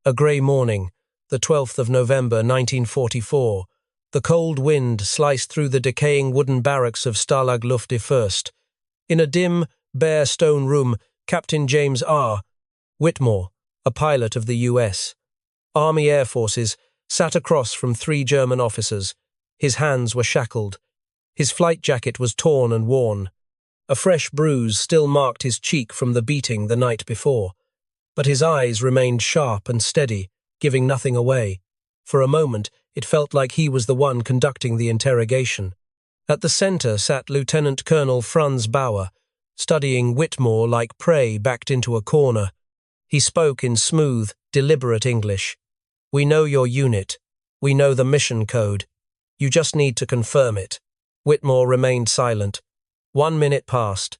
A grey morning, the 12th of November 1944, the cold wind sliced through the decaying wooden barracks of Stalag Luft I. In a dim, bare stone room, Captain James R. Whitmore, a pilot of the U.S. Army Air Forces, sat across from 3 German officers. His hands were shackled. His flight jacket was torn and worn. A fresh bruise still marked his cheek from the beating the night before. But his eyes remained sharp and steady, giving nothing away. For a moment, it felt like he was the one conducting the interrogation. At the center sat Lieutenant Colonel Franz Bauer, studying Whitmore like prey backed into a corner. He spoke in smooth, deliberate English. "We know your unit. We know the mission code. You just need to confirm it." Whitmore remained silent. 1 minute passed.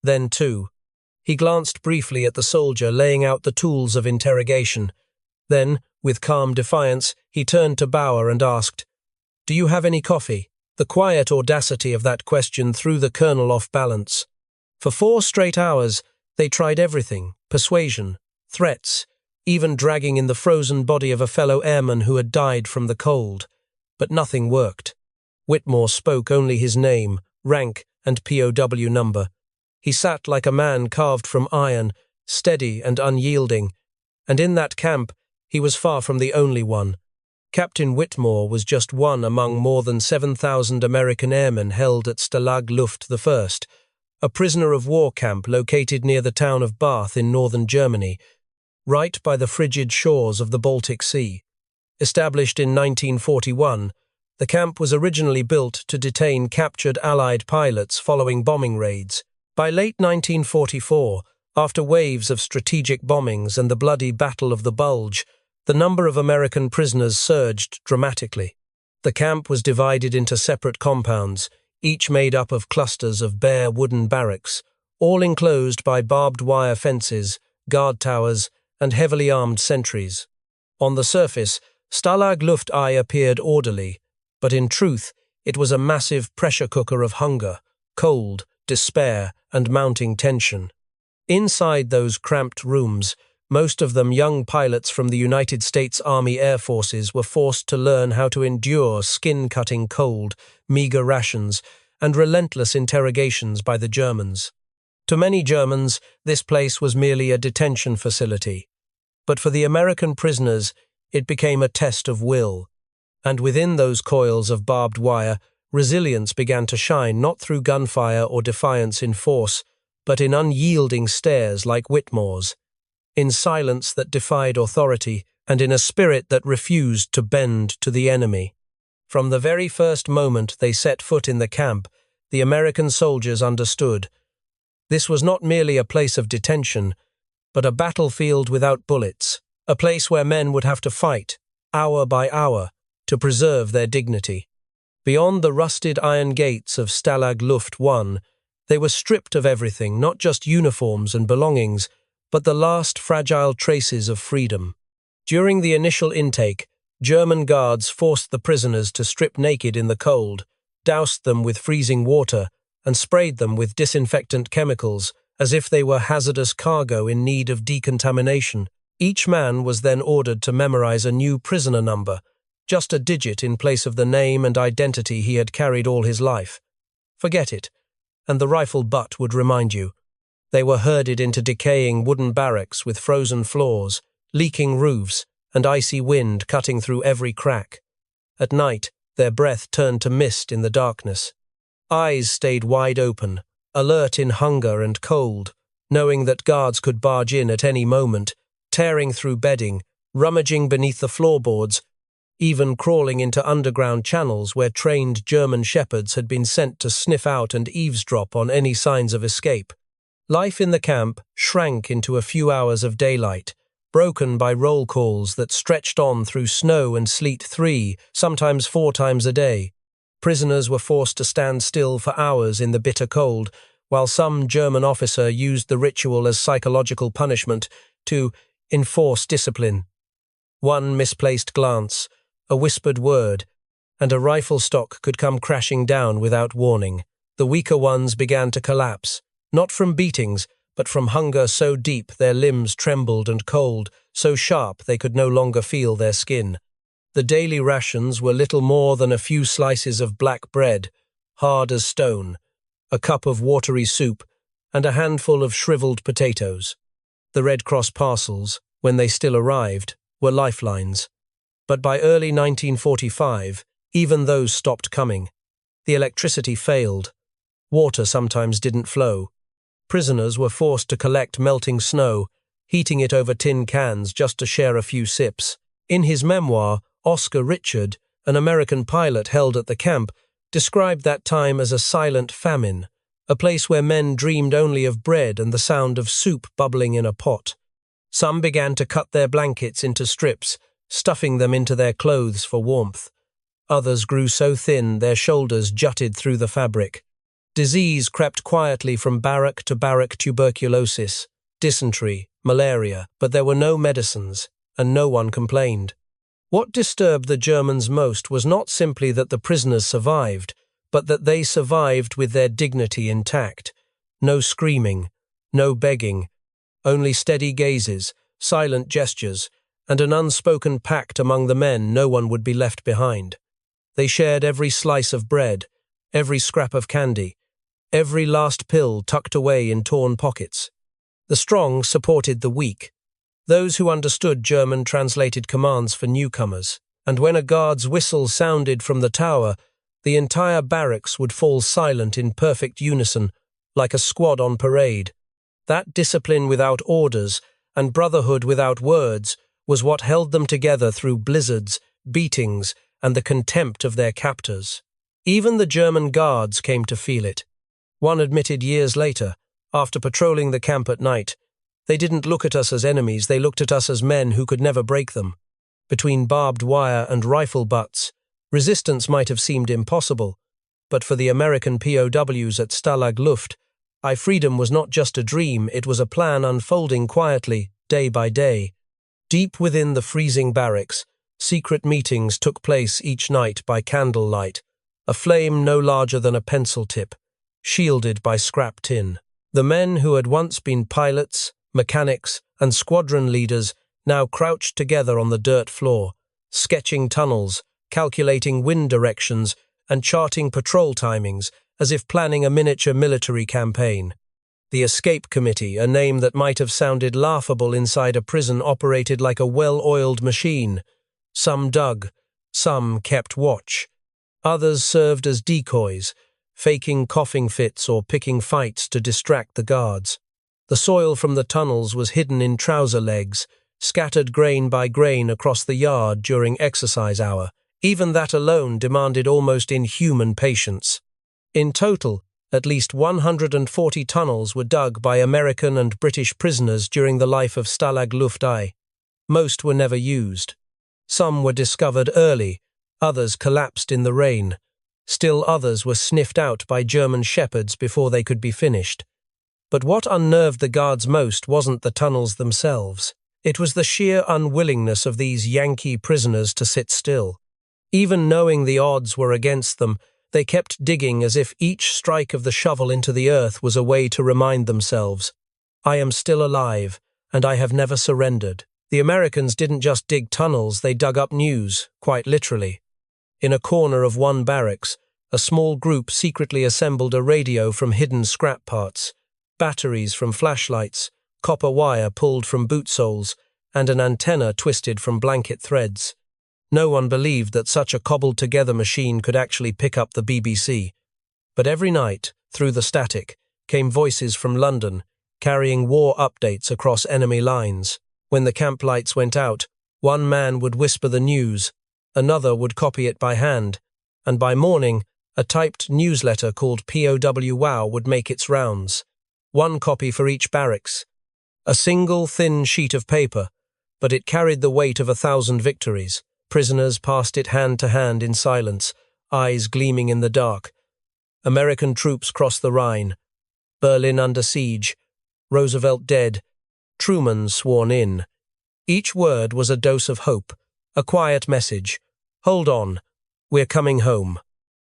Then 2. He glanced briefly at the soldier laying out the tools of interrogation. Then, with calm defiance, he turned to Bauer and asked, "Do you have any coffee?" The quiet audacity of that question threw the colonel off balance. For 4 straight hours, they tried everything: persuasion, threats, even dragging in the frozen body of a fellow airman who had died from the cold. But nothing worked. Whitmore spoke only his name, rank, and POW number. He sat like a man carved from iron, steady and unyielding, and in that camp he was far from the only one. Captain Whitmore was just one among more than 7,000 American airmen held at Stalag Luft I, a prisoner of war camp located near the town of Bath in northern Germany, right by the frigid shores of the Baltic Sea. Established in 1941, the camp was originally built to detain captured Allied pilots following bombing raids. By late 1944, after waves of strategic bombings and the bloody Battle of the Bulge, the number of American prisoners surged dramatically. The camp was divided into separate compounds, each made up of clusters of bare wooden barracks, all enclosed by barbed wire fences, guard towers, and heavily armed sentries. On the surface, Stalag Luft I appeared orderly, but in truth, it was a massive pressure cooker of hunger, cold, despair, and mounting tension. Inside those cramped rooms, most of them young pilots from the United States Army Air Forces were forced to learn how to endure skin-cutting cold, meager rations, and relentless interrogations by the Germans. To many Germans, this place was merely a detention facility. But for the American prisoners, it became a test of will. And within those coils of barbed wire, resilience began to shine not through gunfire or defiance in force, but in unyielding stares like Whitmore's, in silence that defied authority, and in a spirit that refused to bend to the enemy. From the very first moment they set foot in the camp, the American soldiers understood. This was not merely a place of detention, but a battlefield without bullets, a place where men would have to fight, hour by hour, to preserve their dignity. Beyond the rusted iron gates of Stalag Luft I, they were stripped of everything, not just uniforms and belongings, but the last fragile traces of freedom. During the initial intake, German guards forced the prisoners to strip naked in the cold, doused them with freezing water, and sprayed them with disinfectant chemicals, as if they were hazardous cargo in need of decontamination. Each man was then ordered to memorize a new prisoner number, just a digit in place of the name and identity he had carried all his life. Forget it, and the rifle butt would remind you. They were herded into decaying wooden barracks with frozen floors, leaking roofs, and icy wind cutting through every crack. At night, their breath turned to mist in the darkness. Eyes stayed wide open, alert in hunger and cold, knowing that guards could barge in at any moment, tearing through bedding, rummaging beneath the floorboards, even crawling into underground channels where trained German shepherds had been sent to sniff out and eavesdrop on any signs of escape. Life in the camp shrank into a few hours of daylight, broken by roll calls that stretched on through snow and sleet 3, sometimes 4 times a day. Prisoners were forced to stand still for hours in the bitter cold, while some German officer used the ritual as psychological punishment to enforce discipline. One misplaced glance, a whispered word, and a rifle stock could come crashing down without warning. The weaker ones began to collapse, not from beatings, but from hunger so deep their limbs trembled and cold, so sharp they could no longer feel their skin. The daily rations were little more than a few slices of black bread, hard as stone, a cup of watery soup, and a handful of shriveled potatoes. The Red Cross parcels, when they still arrived, were lifelines. But by early 1945, even those stopped coming. The electricity failed. Water sometimes didn't flow. Prisoners were forced to collect melting snow, heating it over tin cans just to share a few sips. In his memoir, Oscar Richard, an American pilot held at the camp, described that time as a silent famine, a place where men dreamed only of bread and the sound of soup bubbling in a pot. Some began to cut their blankets into strips, stuffing them into their clothes for warmth. Others grew so thin their shoulders jutted through the fabric. Disease crept quietly from barrack to barrack: tuberculosis, dysentery, malaria, but there were no medicines, and no one complained. What disturbed the Germans most was not simply that the prisoners survived, but that they survived with their dignity intact. No screaming, no begging, only steady gazes, silent gestures, and an unspoken pact among the men no one would be left behind. They shared every slice of bread, every scrap of candy, every last pill tucked away in torn pockets. The strong supported the weak. Those who understood German translated commands for newcomers, and when a guard's whistle sounded from the tower, the entire barracks would fall silent in perfect unison, like a squad on parade. That discipline without orders and brotherhood without words was what held them together through blizzards, beatings, and the contempt of their captors. Even the German guards came to feel it. One admitted years later, after patrolling the camp at night, "They didn't look at us as enemies, they looked at us as men who could never break them." Between barbed wire and rifle butts, resistance might have seemed impossible, but for the American POWs at Stalag Luft I, freedom was not just a dream, it was a plan unfolding quietly, day by day. Deep within the freezing barracks, secret meetings took place each night by candlelight, a flame no larger than a pencil tip, shielded by scrap tin. The men who had once been pilots, mechanics, and squadron leaders now crouched together on the dirt floor, sketching tunnels, calculating wind directions, and charting patrol timings, as if planning a miniature military campaign. The Escape Committee, a name that might have sounded laughable inside a prison, operated like a well-oiled machine. Some dug, some kept watch. Others served as decoys, faking coughing fits or picking fights to distract the guards. The soil from the tunnels was hidden in trouser legs, scattered grain by grain across the yard during exercise hour. Even that alone demanded almost inhuman patience. In total, at least 140 tunnels were dug by American and British prisoners during the life of Stalag Luft I. Most were never used. Some were discovered early, others collapsed in the rain. Still others were sniffed out by German shepherds before they could be finished. But what unnerved the guards most wasn't the tunnels themselves. It was the sheer unwillingness of these Yankee prisoners to sit still. Even knowing the odds were against them, they kept digging as if each strike of the shovel into the earth was a way to remind themselves, "I am still alive, and I have never surrendered." The Americans didn't just dig tunnels, they dug up news, quite literally. In a corner of one barracks, a small group secretly assembled a radio from hidden scrap parts, batteries from flashlights, copper wire pulled from boot soles, and an antenna twisted from blanket threads. No one believed that such a cobbled-together machine could actually pick up the BBC. But every night, through the static, came voices from London, carrying war updates across enemy lines. When the camp lights went out, one man would whisper the news, another would copy it by hand, and by morning, a typed newsletter called POW would make its rounds. One copy for each barracks. A single thin sheet of paper, but it carried the weight of 1,000 victories. Prisoners passed it hand to hand in silence, eyes gleaming in the dark. American troops crossed the Rhine. Berlin under siege. Roosevelt dead. Truman sworn in. Each word was a dose of hope, a quiet message. Hold on. We're coming home.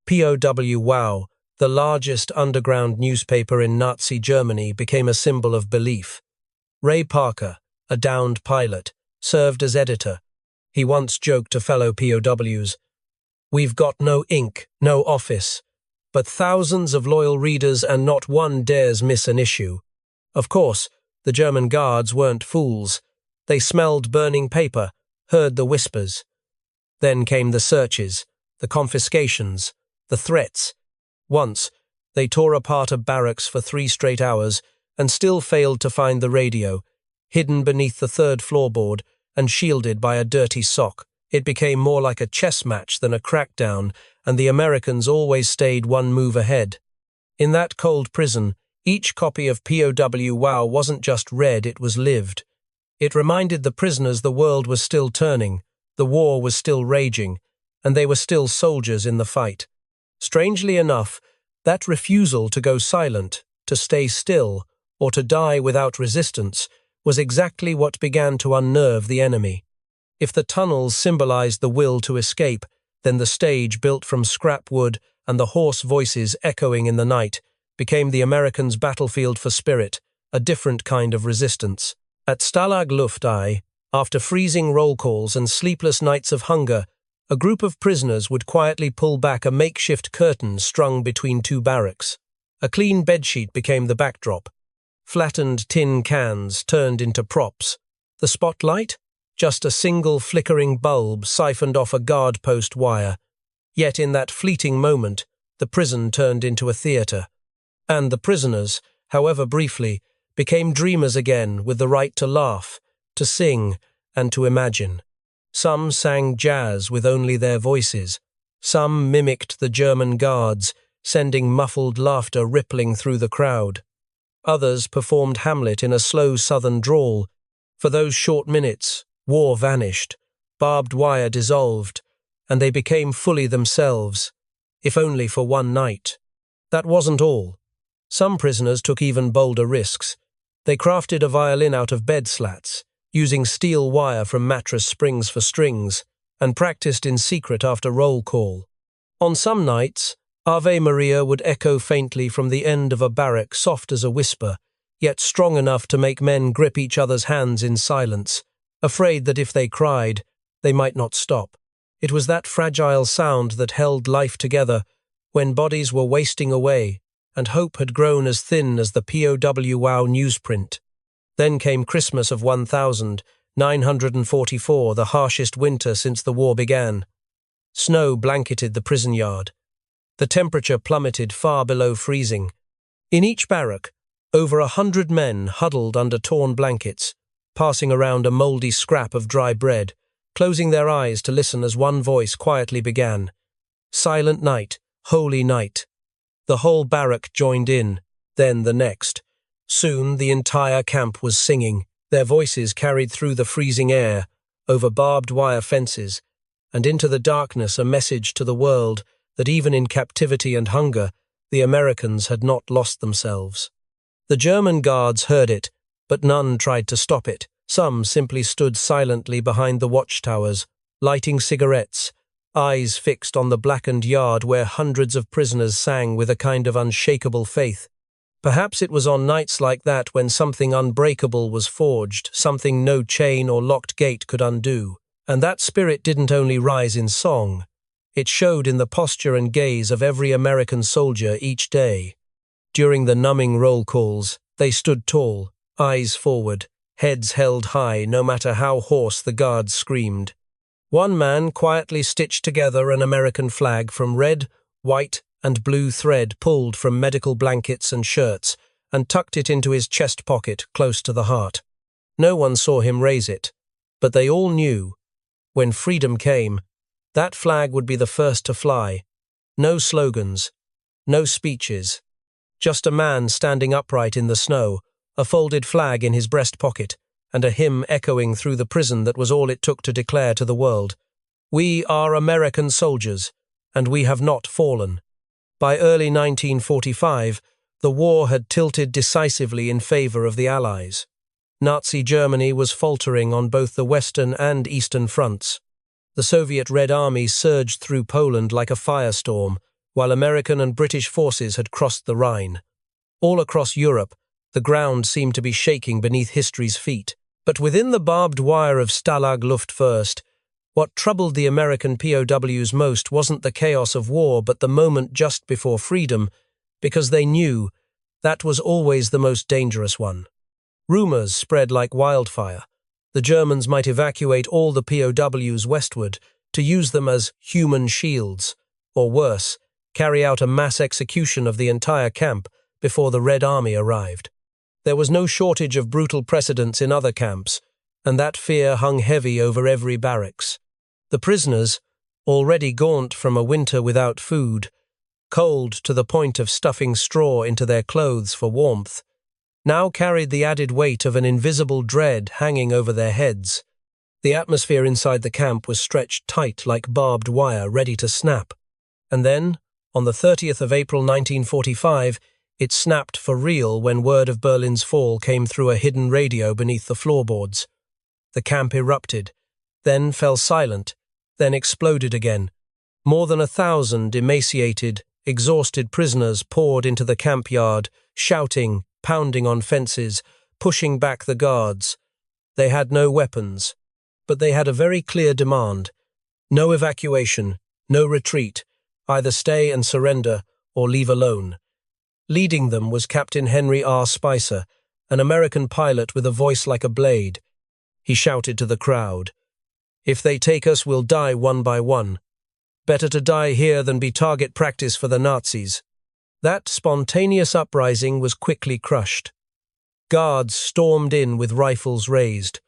POW wow. the largest underground newspaper in Nazi Germany, became a symbol of belief. Ray Parker, a downed pilot, served as editor. He once joked to fellow POWs, "We've got no ink, no office, but thousands of loyal readers and not one dares miss an issue." Of course, the German guards weren't fools. They smelled burning paper, heard the whispers. Then came the searches, the confiscations, the threats. Once, they tore apart a barracks for 3 straight hours and still failed to find the radio, hidden beneath the 3rd floorboard and shielded by a dirty sock. It became more like a chess match than a crackdown, and the Americans always stayed one move ahead. In that cold prison, each copy of POW WOW wasn't just read, it was lived. It reminded the prisoners the world was still turning, the war was still raging, and they were still soldiers in the fight. Strangely enough, that refusal to go silent, to stay still, or to die without resistance, was exactly what began to unnerve the enemy. If the tunnels symbolized the will to escape, then the stage built from scrap wood and the hoarse voices echoing in the night became the Americans' battlefield for spirit, a different kind of resistance. At Stalag Luft I, after freezing roll calls and sleepless nights of hunger, a group of prisoners would quietly pull back a makeshift curtain strung between 2 barracks. A clean bedsheet became the backdrop. Flattened tin cans turned into props. The spotlight? Just a single flickering bulb siphoned off a guard post wire. Yet in that fleeting moment, the prison turned into a theatre. And the prisoners, however briefly, became dreamers again with the right to laugh, to sing, and to imagine. Some sang jazz with only their voices. Some mimicked the German guards, sending muffled laughter rippling through the crowd. Others performed Hamlet in a slow southern drawl. For those short minutes, war vanished, barbed wire dissolved, and they became fully themselves, if only for one night. That wasn't all. Some prisoners took even bolder risks. They crafted a violin out of bed slats, using steel wire from mattress springs for strings, and practiced in secret after roll call. On some nights, Ave Maria would echo faintly from the end of a barrack, soft as a whisper, yet strong enough to make men grip each other's hands in silence, afraid that if they cried, they might not stop. It was that fragile sound that held life together when bodies were wasting away and hope had grown as thin as the POW WOW newsprint. Then came Christmas of 1944, the harshest winter since the war began. Snow blanketed the prison yard. The temperature plummeted far below freezing. In each barrack, over 100 men huddled under torn blankets, passing around a mouldy scrap of dry bread, closing their eyes to listen as one voice quietly began. Silent night, holy night. The whole barrack joined in, then the next. Soon the entire camp was singing, their voices carried through the freezing air, over barbed wire fences, and into the darkness a message to the world that even in captivity and hunger, the Americans had not lost themselves. The German guards heard it, but none tried to stop it. Some simply stood silently behind the watchtowers, lighting cigarettes, eyes fixed on the blackened yard where hundreds of prisoners sang with a kind of unshakable faith. Perhaps it was on nights like that when something unbreakable was forged, something no chain or locked gate could undo. And that spirit didn't only rise in song. It showed in the posture and gaze of every American soldier each day. During the numbing roll calls, they stood tall, eyes forward, heads held high no matter how hoarse the guards screamed. One man quietly stitched together an American flag from red, white, and blue thread pulled from medical blankets and shirts and tucked it into his chest pocket close to the heart. No one saw him raise it, but they all knew, when freedom came, that flag would be the first to fly. No slogans, no speeches, just a man standing upright in the snow, a folded flag in his breast pocket, and a hymn echoing through the prison that was all it took to declare to the world, "We are American soldiers, and we have not fallen." By early 1945, the war had tilted decisively in favor of the Allies. Nazi Germany was faltering on both the Western and Eastern fronts. The Soviet Red Army surged through Poland like a firestorm, while American and British forces had crossed the Rhine. All across Europe, the ground seemed to be shaking beneath history's feet. But within the barbed wire of Stalag Luft I, what troubled the American POWs most wasn't the chaos of war but the moment just before freedom, because they knew that was always the most dangerous one. Rumors spread like wildfire. The Germans might evacuate all the POWs westward to use them as human shields, or worse, carry out a mass execution of the entire camp before the Red Army arrived. There was no shortage of brutal precedents in other camps, and that fear hung heavy over every barracks. The prisoners, already gaunt from a winter without food, cold to the point of stuffing straw into their clothes for warmth, now carried the added weight of an invisible dread hanging over their heads. The atmosphere inside the camp was stretched tight like barbed wire, ready to snap. And then, on the 30th of April 1945, it snapped for real when word of Berlin's fall came through a hidden radio beneath the floorboards. The camp erupted, then fell silent, then exploded again. More than 1,000 emaciated, exhausted prisoners poured into the camp yard, shouting, pounding on fences, pushing back the guards. They had no weapons, but they had a very clear demand. No evacuation, no retreat, either stay and surrender or leave alone. Leading them was Captain Henry R. Spicer, an American pilot with a voice like a blade. He shouted to the crowd, "If they take us, we'll die one by one. Better to die here than be target practice for the Nazis." That spontaneous uprising was quickly crushed. Guards stormed in with rifles raised.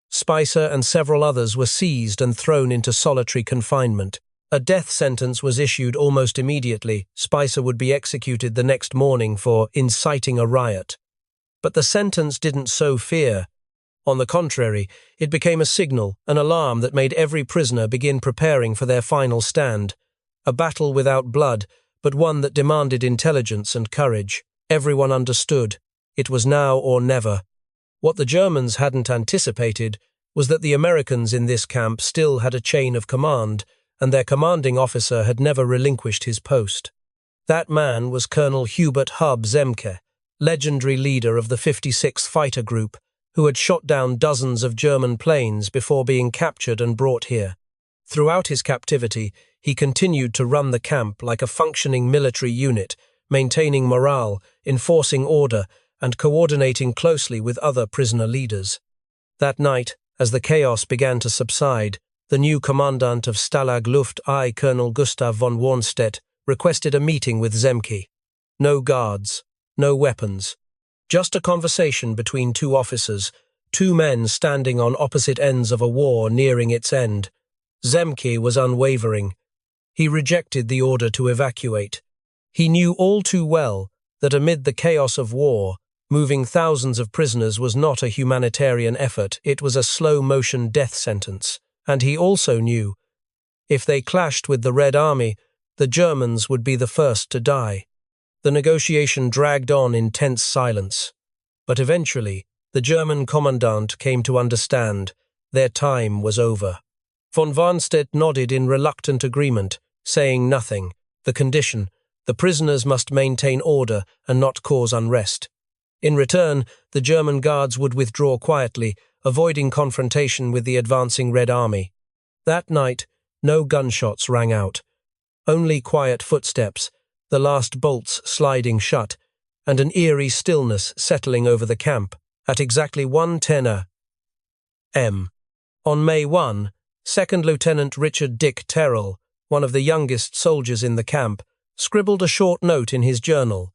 Spicer and several others were seized and thrown into solitary confinement. A death sentence was issued almost immediately. Spicer would be executed the next morning for inciting a riot. But the sentence didn't sow fear. On the contrary, it became a signal, an alarm that made every prisoner begin preparing for their final stand. A battle without blood, but one that demanded intelligence and courage. Everyone understood. It was now or never. What the Germans hadn't anticipated was that the Americans in this camp still had a chain of command, and their commanding officer had never relinquished his post. That man was Colonel Hubert Hub Zemke, legendary leader of the 56th Fighter Group, who had shot down dozens of German planes before being captured and brought here. Throughout his captivity, he continued to run the camp like a functioning military unit, maintaining morale, enforcing order, and coordinating closely with other prisoner leaders. That night, as the chaos began to subside, the new commandant of Stalag Luft I, Colonel Gustav von Warnstedt, requested a meeting with Zemke. No guards, no weapons, just a conversation between two officers, two men standing on opposite ends of a war nearing its end. Zemke was unwavering. He rejected the order to evacuate. He knew all too well that amid the chaos of war, moving thousands of prisoners was not a humanitarian effort, it was a slow-motion death sentence. And he also knew, if they clashed with the Red Army, the Germans would be the first to die. The negotiation dragged on in tense silence. But eventually, the German commandant came to understand their time was over. Von Warnstedt nodded in reluctant agreement, saying nothing. The condition: the prisoners must maintain order and not cause unrest. In return, the German guards would withdraw quietly, avoiding confrontation with the advancing Red Army. That night, no gunshots rang out. Only quiet footsteps, the last bolts sliding shut, and an eerie stillness settling over the camp at exactly 1:10 a.m. On May 1, 2nd Lieutenant Richard Dick Terrell, one of the youngest soldiers in the camp, scribbled a short note in his journal.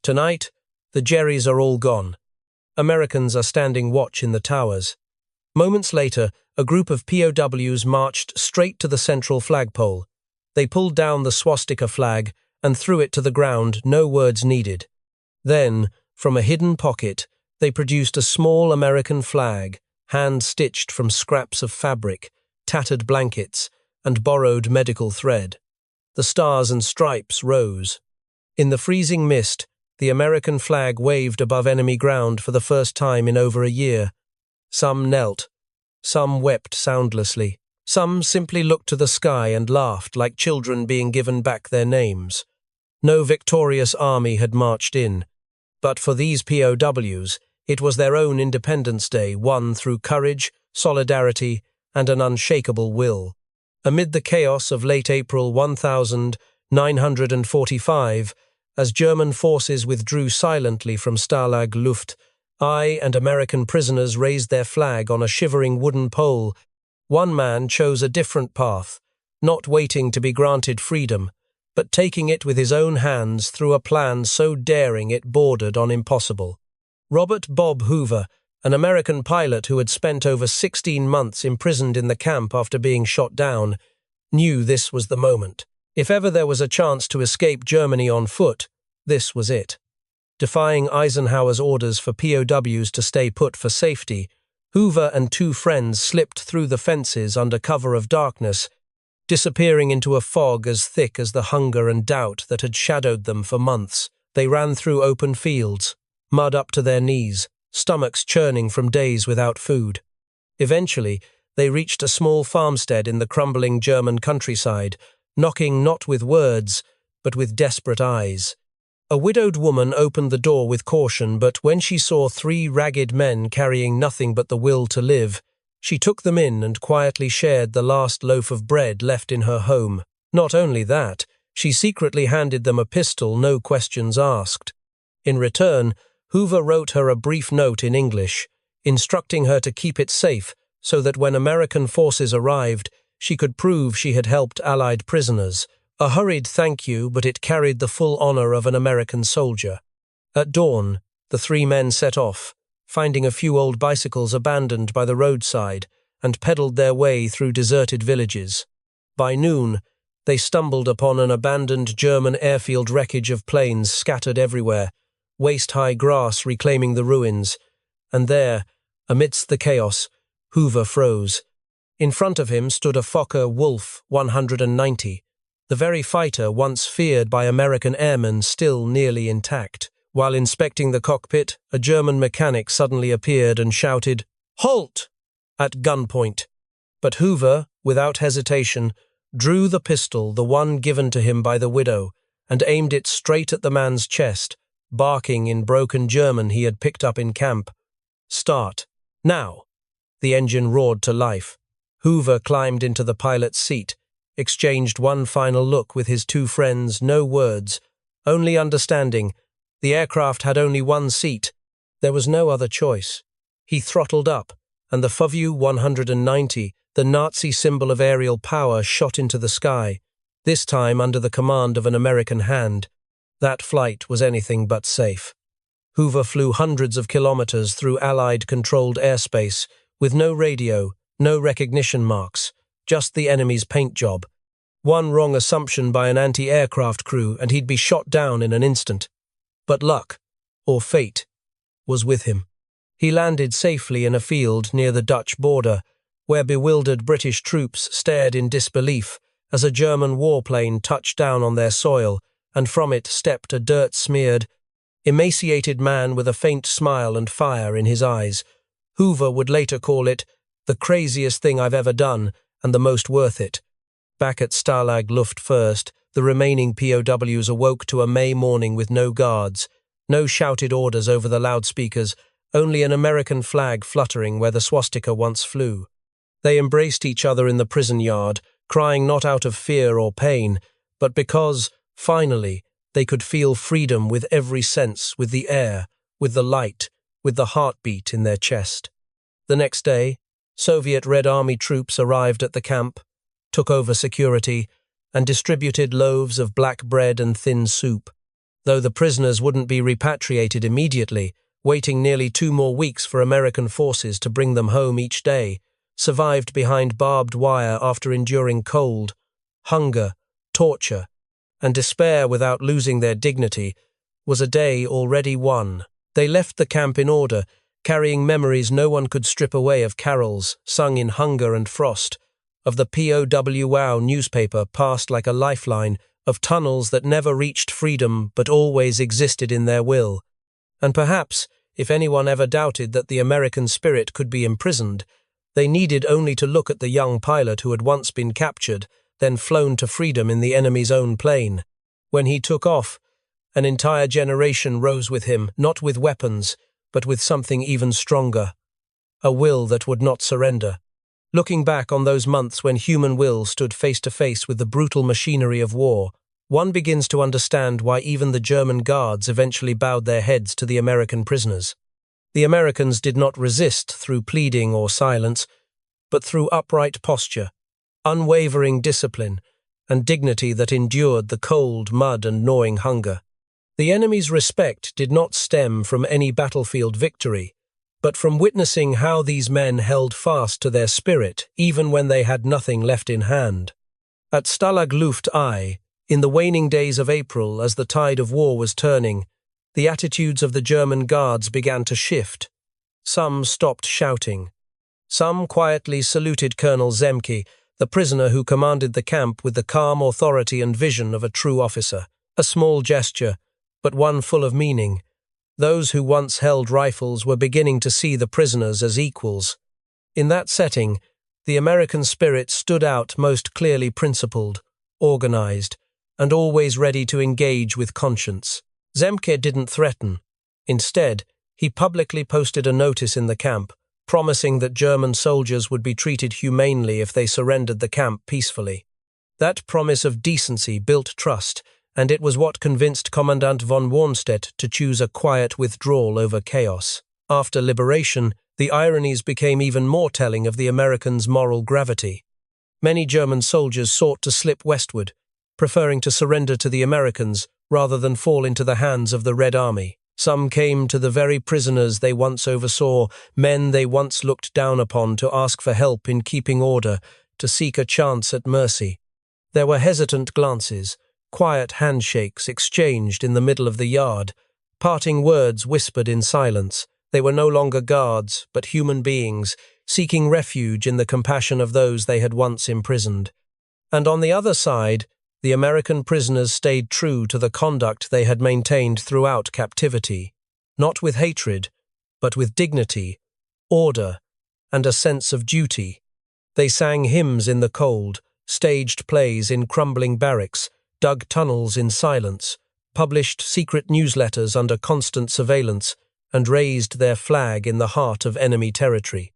"Tonight, the Jerrys are all gone. Americans are standing watch in the towers." Moments later, a group of POWs marched straight to the central flagpole. They pulled down the swastika flag and threw it to the ground, no words needed. Then, from a hidden pocket, they produced a small American flag, hand-stitched from scraps of fabric, tattered blankets, and borrowed medical thread. The stars and stripes rose. In the freezing mist, the American flag waved above enemy ground for the first time in over a year. Some knelt. Some wept soundlessly. Some simply looked to the sky and laughed like children being given back their names. No victorious army had marched in. But for these POWs, it was their own Independence Day won through courage, solidarity, and an unshakable will. Amid the chaos of late April 1945, as German forces withdrew silently from Stalag Luft I and American prisoners raised their flag on a shivering wooden pole, one man chose a different path, not waiting to be granted freedom, but taking it with his own hands through a plan so daring it bordered on impossible. Robert Bob Hoover, an American pilot who had spent over 16 months imprisoned in the camp after being shot down, knew this was the moment. If ever there was a chance to escape Germany on foot, this was it. Defying Eisenhower's orders for POWs to stay put for safety, Hoover and two friends slipped through the fences under cover of darkness, disappearing into a fog as thick as the hunger and doubt that had shadowed them for months. They ran through open fields, mud up to their knees, stomachs churning from days without food. Eventually, they reached a small farmstead in the crumbling German countryside, knocking not with words, but with desperate eyes. A widowed woman opened the door with caution, but when she saw three ragged men carrying nothing but the will to live, she took them in and quietly shared the last loaf of bread left in her home. Not only that, she secretly handed them a pistol, no questions asked. In return, Hoover wrote her a brief note in English, instructing her to keep it safe so that when American forces arrived, she could prove she had helped Allied prisoners. A hurried thank you, but it carried the full honor of an American soldier. At dawn, the three men set off, finding a few old bicycles abandoned by the roadside, and pedaled their way through deserted villages. By noon, they stumbled upon an abandoned German airfield wreckage of planes scattered everywhere, waist-high grass reclaiming the ruins, and there, amidst the chaos, Hoover froze. In front of him stood a Fokker Wolf 190, the very fighter once feared by American airmen still nearly intact. While inspecting the cockpit, a German mechanic suddenly appeared and shouted, "Halt!" at gunpoint. But Hoover, without hesitation, drew the pistol, the one given to him by the widow, and aimed it straight at the man's chest, barking in broken German he had picked up in camp. "Start. Now!" The engine roared to life. Hoover climbed into the pilot's seat, exchanged one final look with his two friends, no words, only understanding. The aircraft had only one seat. There was no other choice. He throttled up, and the FOVU 190, the Nazi symbol of aerial power, shot into the sky, this time under the command of an American hand. That flight was anything but safe. Hoover flew hundreds of kilometers through Allied-controlled airspace, with no radio, no recognition marks, just the enemy's paint job. One wrong assumption by an anti-aircraft crew and he'd be shot down in an instant. But luck, or fate, was with him. He landed safely in a field near the Dutch border, where bewildered British troops stared in disbelief as a German warplane touched down on their soil, and from it stepped a dirt-smeared, emaciated man with a faint smile and fire in his eyes. Hoover would later call it the craziest thing I've ever done, and the most worth it. Back at Stalag Luft I, the remaining POWs awoke to a May morning with no guards, no shouted orders over the loudspeakers, only an American flag fluttering where the swastika once flew. They embraced each other in the prison yard, crying not out of fear or pain, but because, finally, they could feel freedom with every sense, with the air, with the light, with the heartbeat in their chest. The next day, Soviet Red Army troops arrived at the camp, took over security, and distributed loaves of black bread and thin soup. Though the prisoners wouldn't be repatriated immediately, waiting nearly 2 more weeks for American forces to bring them home each day, survived behind barbed wire after enduring cold, hunger, torture, and despair without losing their dignity, was a day already won. They left the camp in order, carrying memories no one could strip away of carols sung in hunger and frost, of the POW newspaper passed like a lifeline, of tunnels that never reached freedom but always existed in their will. And perhaps, if anyone ever doubted that the American spirit could be imprisoned, they needed only to look at the young pilot who had once been captured, then flown to freedom in the enemy's own plane. When he took off, an entire generation rose with him, not with weapons, but with something even stronger, a will that would not surrender. Looking back on those months when human will stood face to face with the brutal machinery of war, one begins to understand why even the German guards eventually bowed their heads to the American prisoners. The Americans did not resist through pleading or silence, but through upright posture, unwavering discipline, and dignity that endured the cold, mud, and gnawing hunger. The enemy's respect did not stem from any battlefield victory, but from witnessing how these men held fast to their spirit even when they had nothing left in hand. At Stalag Luft I, in the waning days of April as the tide of war was turning, the attitudes of the German guards began to shift. Some stopped shouting. Some quietly saluted Colonel Zemke, the prisoner who commanded the camp with the calm authority and vision of a true officer. A small gesture, but one full of meaning. Those who once held rifles were beginning to see the prisoners as equals. In that setting, the American spirit stood out most clearly, principled, organized, and always ready to engage with conscience. Zemke didn't threaten. Instead, he publicly posted a notice in the camp, promising that German soldiers would be treated humanely if they surrendered the camp peacefully. That promise of decency built trust, and it was what convinced Commandant von Warnstedt to choose a quiet withdrawal over chaos. After liberation, the ironies became even more telling of the Americans' moral gravity. Many German soldiers sought to slip westward, preferring to surrender to the Americans rather than fall into the hands of the Red Army. Some came to the very prisoners they once oversaw, men they once looked down upon, to ask for help in keeping order, to seek a chance at mercy. There were hesitant glances, quiet handshakes exchanged in the middle of the yard, parting words whispered in silence. They were no longer guards, but human beings, seeking refuge in the compassion of those they had once imprisoned. And on the other side, the American prisoners stayed true to the conduct they had maintained throughout captivity, not with hatred, but with dignity, order, and a sense of duty. They sang hymns in the cold, staged plays in crumbling barracks, dug tunnels in silence, published secret newsletters under constant surveillance, and raised their flag in the heart of enemy territory.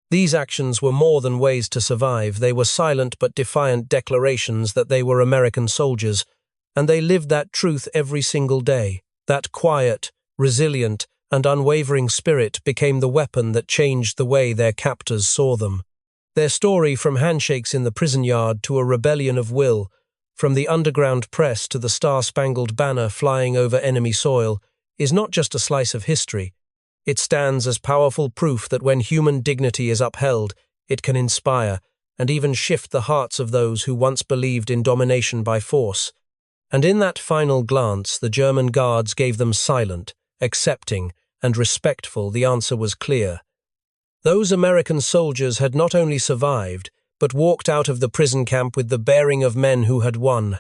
These actions were more than ways to survive. They were silent but defiant declarations that they were American soldiers, and they lived that truth every single day. That quiet, resilient, and unwavering spirit became the weapon that changed the way their captors saw them. Their story, from handshakes in the prison yard to a rebellion of will, from the underground press to the star-spangled banner flying over enemy soil, is not just a slice of history. It stands as powerful proof that when human dignity is upheld, it can inspire and even shift the hearts of those who once believed in domination by force. And in that final glance, the German guards gave them silent, accepting, and respectful. The answer was clear. Those American soldiers had not only survived, but walked out of the prison camp with the bearing of men who had won.